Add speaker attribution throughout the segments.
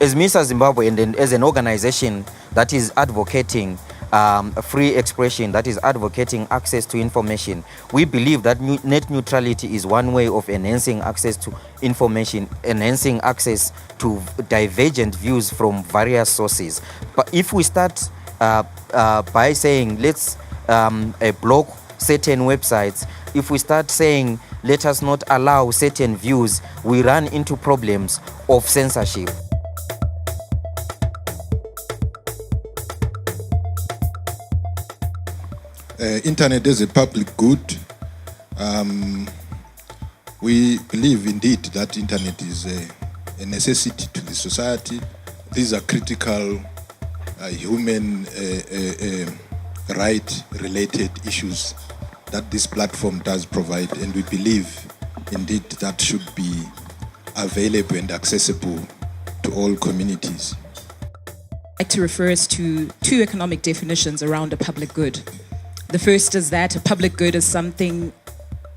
Speaker 1: As MISA-Zimbabwe and as an organization that is advocating free expression, that is advocating access to information, we believe that net neutrality is one way of enhancing access to information, enhancing access to divergent views from various sources. But if we start by saying let's block certain websites, if we start saying let us not allow certain views, we run into problems of censorship.
Speaker 2: Internet is a public good. We believe indeed that internet is a necessity to the society. These are critical human right-related issues that this platform does provide, and we believe indeed that should be available and accessible to all communities.
Speaker 3: I'd like to refer us to two economic definitions around a public good. The first is that a public good is something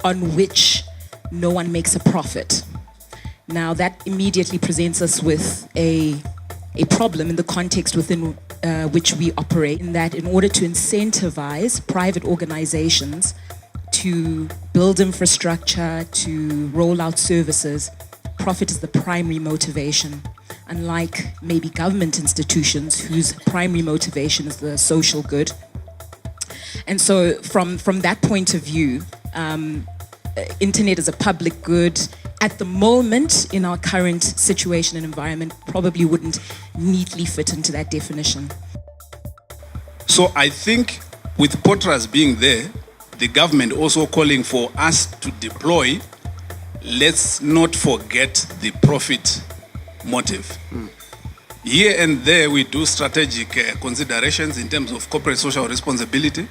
Speaker 3: on which no one makes a profit. Now that immediately presents us with a problem in the context within which we operate, in that in order to incentivize private organizations to build infrastructure, to roll out services, profit is the primary motivation, unlike maybe government institutions whose primary motivation is the social good. And so from that point of view, internet is a public good. At the moment, in our current situation and environment, probably wouldn't neatly fit into that definition.
Speaker 4: So I think with POTRAZ being there, the government also calling for us to deploy, let's not forget the profit motive. Here and there we do strategic considerations in terms of corporate social responsibility,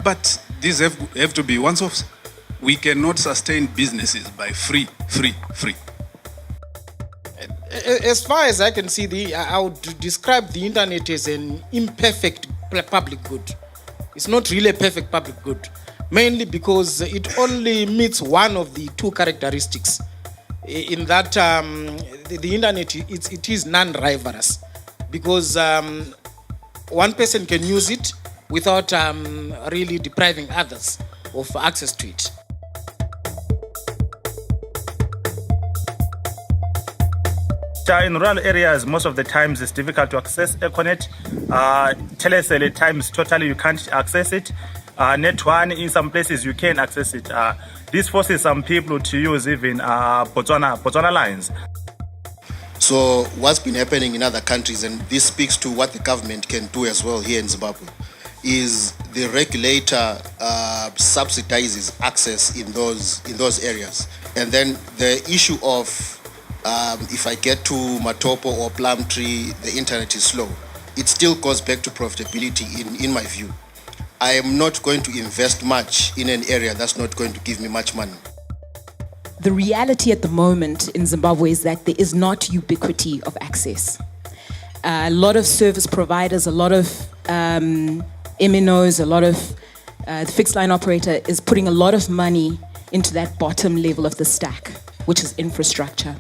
Speaker 4: but these have to be once-offs. We cannot sustain businesses by free.
Speaker 5: As far as I can see, I would describe the internet as an imperfect public good. It's not really a perfect public good, mainly because it only meets one of the two characteristics. In that the internet, it is non-rivalrous, because one person can use it without really depriving others of access to it.
Speaker 6: In rural areas, most of the times it's difficult to access Econet. Telecell at times totally you can't access it. Net1 in some places you can access it. This forces some people to use even Botswana lines.
Speaker 7: So what's been happening in other countries, and this speaks to what the government can do as well here in Zimbabwe, is the regulator subsidizes access in those areas. And then the issue of if I get to Matopo or Plumtree, the internet is slow. It still goes back to profitability in my view. I am not going to invest much in an area that's not going to give me much money.
Speaker 3: The reality at the moment in Zimbabwe is that there is not ubiquity of access. A lot of service providers, a lot of MNOs, a lot of the fixed line operator is putting a lot of money into that bottom level of the stack, which is infrastructure.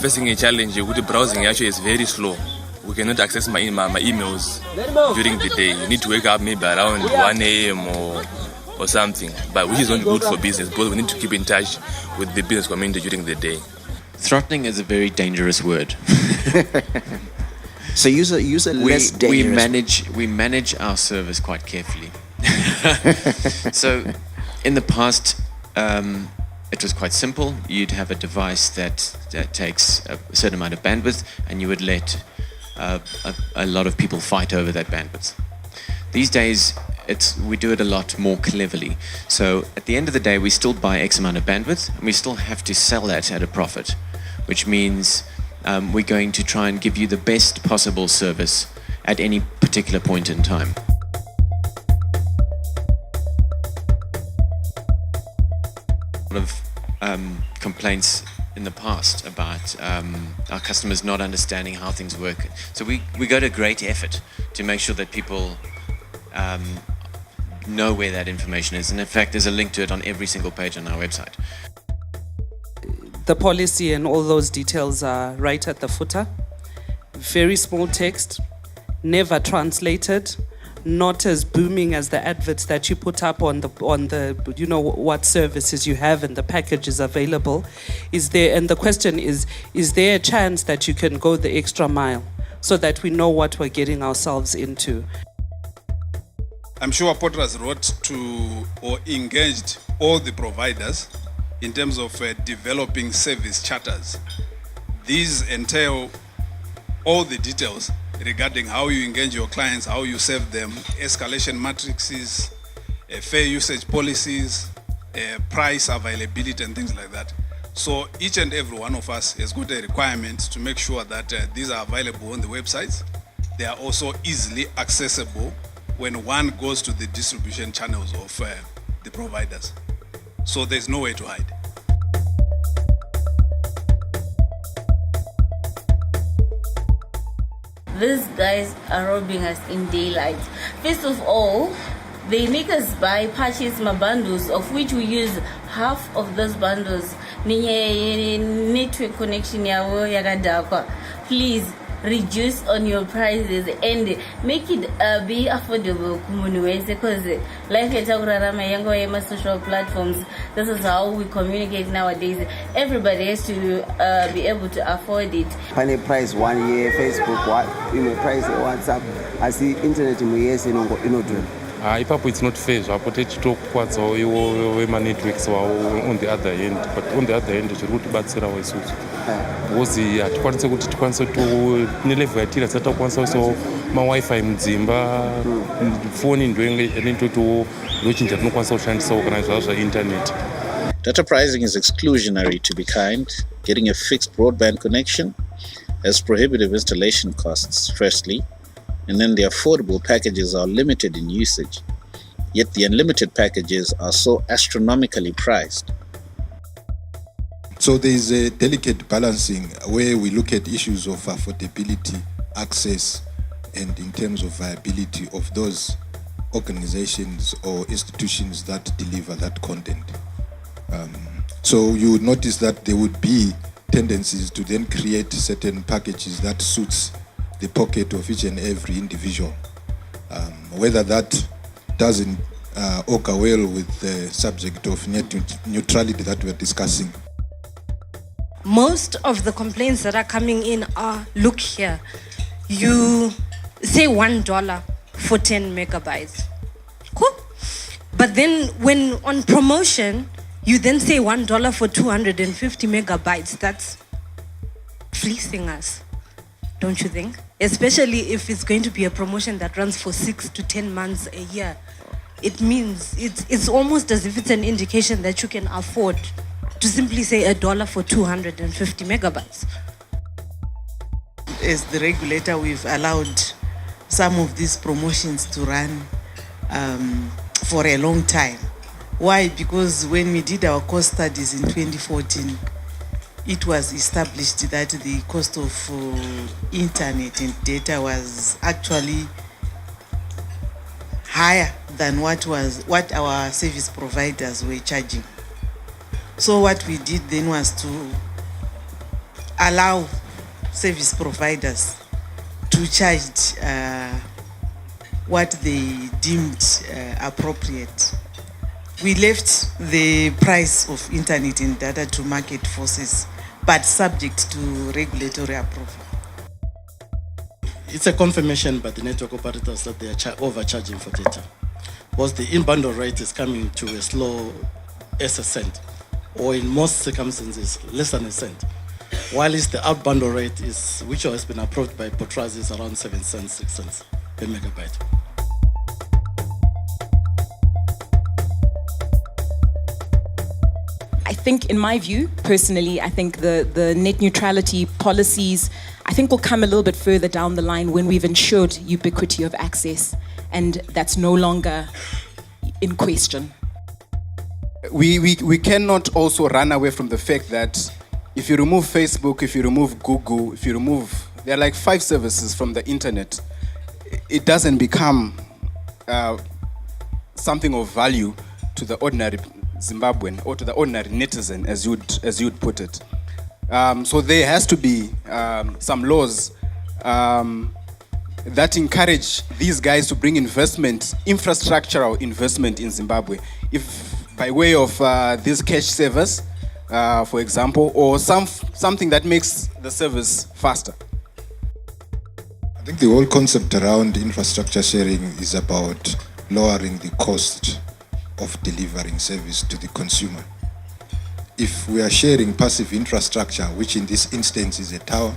Speaker 8: Facing a challenge with the browsing actually is very slow. We cannot access my emails during the day. You need to wake up maybe around 1 a.m. or something, but which is not good for business, because we need to keep in touch with the business community during the day.
Speaker 9: Threatening is a very dangerous word.
Speaker 10: So use a less dangerous.
Speaker 9: We manage our service quite carefully. So in the past, it was quite simple. You'd have a device that takes a certain amount of bandwidth, and you would let a lot of people fight over that bandwidth. These days, we do it a lot more cleverly. So at the end of the day, we still buy X amount of bandwidth, and we still have to sell that at a profit, which means we're going to try and give you the best possible service at any particular point in time. A lot of complaints in the past about our customers not understanding how things work. So we go to great effort to make sure that people know where that information is. And in fact, there's a link to it on every single page on our website.
Speaker 11: The policy and all those details are right at the footer. Very small text, never translated, not as booming as the adverts that you put up on the you know what services you have and the packages available. Is there, and the question is there a chance that you can go the extra mile so that we know what we're getting ourselves into?
Speaker 4: I'm sure POTRAZ wrote to or engaged all the providers in terms of developing service charters. These entail all the details regarding how you engage your clients, how you serve them, escalation matrices, fair usage policies, price availability and things like that. So each and every one of us has got a requirement to make sure that these are available on the websites. They are also easily accessible when one goes to the distribution channels of the providers. So there's no way to hide.
Speaker 12: These guys are robbing us in daylight. First of all, they make us purchase my bundles, of which we use half of those bundles. Network connection yawo yakadakwa. Please reduce on your prices and make it be affordable because life yatakurarama yango yema social platforms. This is how we communicate nowadays. Everybody has to be able to afford it.
Speaker 10: Pane price 1 year Facebook, what price WhatsApp, I see internet muyese inodwe.
Speaker 13: Ipapo it's not fair. So apote chitokwadza wema networks on the other end, but on the other end chiri kutibatsira waisusu. Because hatikwanise kuti tikwanise nelevel yatira satakwanisa so ma-Wi-Fi mudzimba, phone ndoinge ndochinja tinokwanisa kushandisa kana zva internet.
Speaker 14: Data pricing is exclusionary to be kind. Getting a fixed broadband connection has prohibitive installation costs, firstly, and then the affordable packages are limited in usage. Yet the unlimited packages are so astronomically priced.
Speaker 2: So there is a delicate balancing where we look at issues of affordability, access, and in terms of viability of those organizations or institutions that deliver that content. So you would notice that there would be tendencies to then create certain packages that suits the pocket of each and every individual. Whether that doesn't augur well with the subject of net neutrality that we're discussing.
Speaker 15: Most of the complaints that are coming in are, look here, you say $1 for 10 megabytes. Cool. But then when on promotion, you then say $1 for 250 megabytes. That's fleecing us, don't you think? Especially if it's going to be a promotion that runs for 6 to 10 months a year. It means it's almost as if it's an indication that you can afford to simply say $1 for 250 megabytes.
Speaker 16: As the regulator, we've allowed some of these promotions to run for a long time. Why? Because when we did our cost studies in 2014, it was established that the cost of internet and data was actually higher than what our service providers were charging. So what we did then was to allow service providers to charge what they deemed appropriate. We left the price of internet and data to market forces, but subject to regulatory approval.
Speaker 17: It's a confirmation by the network operators that they are overcharging for data. Because the in-bundle rate is coming to as low as a cent, or in most circumstances, less than a cent. While the out-bundle rate is, which has been approved by POTRAZ, is around 7 cents, 6 cents per megabyte.
Speaker 3: I think, in my view, personally, I think the net neutrality policies, I think will come a little bit further down the line when we've ensured ubiquity of access, and that's no longer in question.
Speaker 18: We cannot also run away from the fact that if you remove Facebook, if you remove Google, if you remove, there are like 5 services from the internet, it doesn't become something of value to the ordinary Zimbabwean or to the ordinary netizen, as you'd put it. So there has to be some laws that encourage these guys to bring investment, infrastructural investment in Zimbabwe, if by way of these cash servers, for example, or something that makes the service faster.
Speaker 2: I think the whole concept around infrastructure sharing is about lowering the cost of delivering service to the consumer. If we are sharing passive infrastructure, which in this instance is a tower,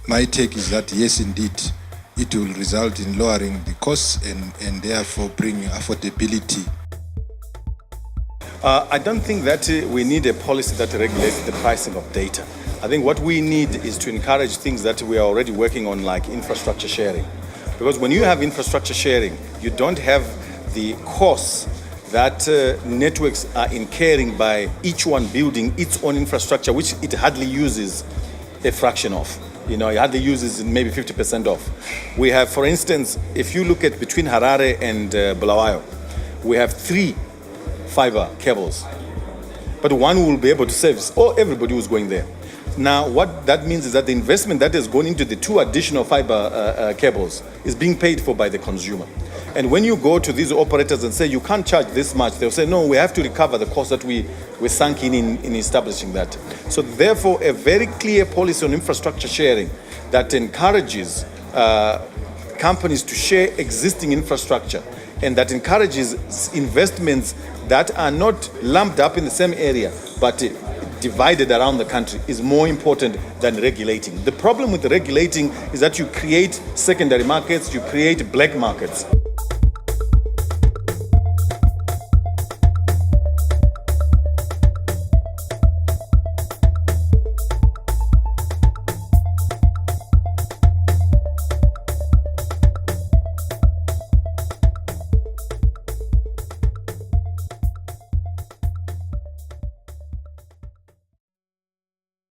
Speaker 2: my take is that yes, indeed, it will result in lowering the costs and therefore bring affordability.
Speaker 19: I don't think that we need a policy that regulates the pricing of data. I think what we need is to encourage things that we are already working on, like infrastructure sharing. Because when you have infrastructure sharing, you don't have the costs that networks are incurring by each one building its own infrastructure, which it hardly uses a fraction of. It hardly uses maybe 50% of. We have, for instance, if you look at between Harare and Bulawayo, we have 3 fiber cables, but one will be able to service everybody who's going there. Now, what that means is that the investment that has gone into the 2 additional fiber cables is being paid for by the consumer. And when you go to these operators and say you can't charge this much, they'll say, no, we have to recover the cost that we sunk in establishing that. So therefore, a very clear policy on infrastructure sharing that encourages companies to share existing infrastructure and that encourages investments that are not lumped up in the same area, but divided around the country is more important than regulating. The problem with regulating is that you create secondary markets, you create black markets.